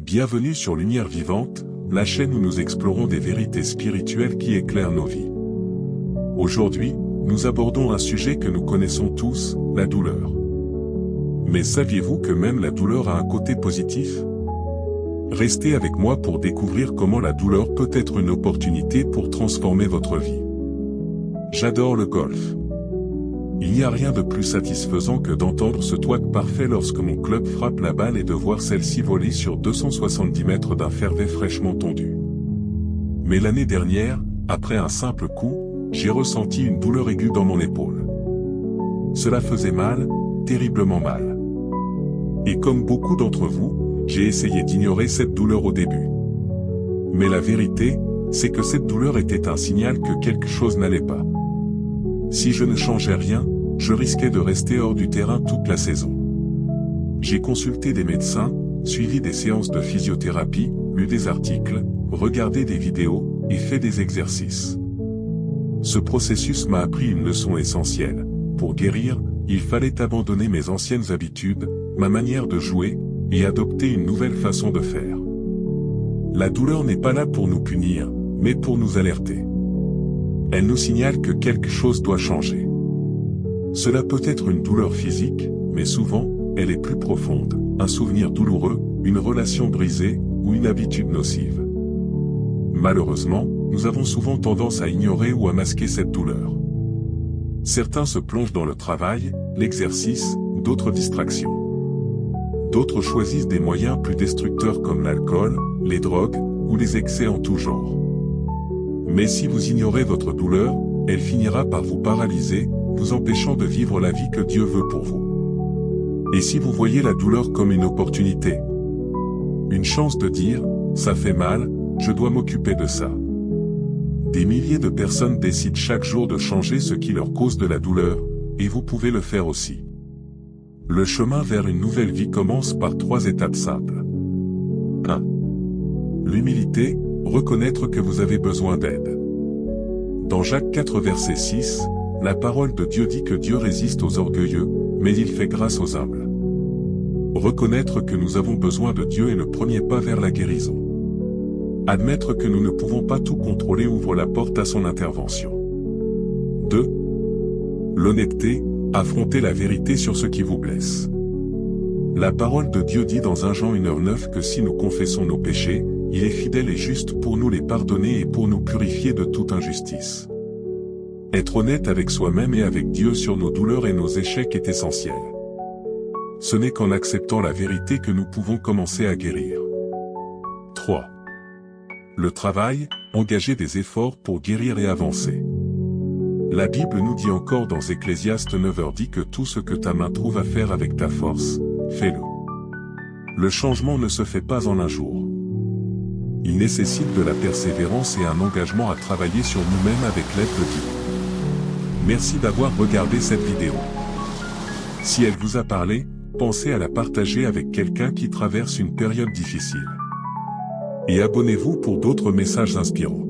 Bienvenue sur Lumière Vivante, la chaîne où nous explorons des vérités spirituelles qui éclairent nos vies. Aujourd'hui, nous abordons un sujet que nous connaissons tous, la douleur. Mais saviez-vous que même la douleur a un côté positif? Restez avec moi pour découvrir comment la douleur peut être une opportunité pour transformer votre vie. J'adore le golf. Il n'y a rien de plus satisfaisant que d'entendre ce twang parfait lorsque mon club frappe la balle et de voir celle-ci voler sur 270 mètres d'un fairway fraîchement tondu. Mais l'année dernière, après un simple coup, j'ai ressenti une douleur aiguë dans mon épaule. Cela faisait mal, terriblement mal. Et comme beaucoup d'entre vous, j'ai essayé d'ignorer cette douleur au début. Mais la vérité, c'est que cette douleur était un signal que quelque chose n'allait pas. Si je ne changeais rien, je risquais de rester hors du terrain toute la saison. J'ai consulté des médecins, suivi des séances de physiothérapie, lu des articles, regardé des vidéos, et fait des exercices. Ce processus m'a appris une leçon essentielle. Pour guérir, il fallait abandonner mes anciennes habitudes, ma manière de jouer, et adopter une nouvelle façon de faire. La douleur n'est pas là pour nous punir, mais pour nous alerter. Elle nous signale que quelque chose doit changer. Cela peut être une douleur physique, mais souvent, elle est plus profonde, un souvenir douloureux, une relation brisée, ou une habitude nocive. Malheureusement, nous avons souvent tendance à ignorer ou à masquer cette douleur. Certains se plongent dans le travail, l'exercice, d'autres distractions. D'autres choisissent des moyens plus destructeurs comme l'alcool, les drogues, ou les excès en tout genre. Mais si vous ignorez votre douleur, elle finira par vous paralyser, vous empêchant de vivre la vie que Dieu veut pour vous. Et si vous voyez la douleur comme une opportunité, une chance de dire, ça fait mal, je dois m'occuper de ça. Des milliers de personnes décident chaque jour de changer ce qui leur cause de la douleur, et vous pouvez le faire aussi. Le chemin vers une nouvelle vie commence par 3 étapes simples. 1. L'humilité, reconnaître que vous avez besoin d'aide. Dans Jacques 4 verset 6, la parole de Dieu dit que Dieu résiste aux orgueilleux, mais il fait grâce aux humbles. Reconnaître que nous avons besoin de Dieu est le premier pas vers la guérison. Admettre que nous ne pouvons pas tout contrôler ouvre la porte à son intervention. 2. L'honnêteté, affronter la vérité sur ce qui vous blesse. La parole de Dieu dit dans 1 Jean 1:9 que si nous confessons nos péchés, il est fidèle et juste pour nous les pardonner et pour nous purifier de toute injustice. Être honnête avec soi-même et avec Dieu sur nos douleurs et nos échecs est essentiel. Ce n'est qu'en acceptant la vérité que nous pouvons commencer à guérir. 3. Le travail, engager des efforts pour guérir et avancer. La Bible nous dit encore dans Ecclésiaste 9:10 que tout ce que ta main trouve à faire avec ta force, fais-le. Le changement ne se fait pas en un jour. Il nécessite de la persévérance et un engagement à travailler sur nous-mêmes avec l'aide de Dieu. Merci d'avoir regardé cette vidéo. Si elle vous a parlé, pensez à la partager avec quelqu'un qui traverse une période difficile. Et abonnez-vous pour d'autres messages inspirants.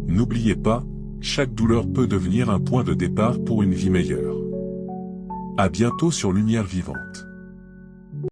N'oubliez pas, chaque douleur peut devenir un point de départ pour une vie meilleure. À bientôt sur Lumière Vivante.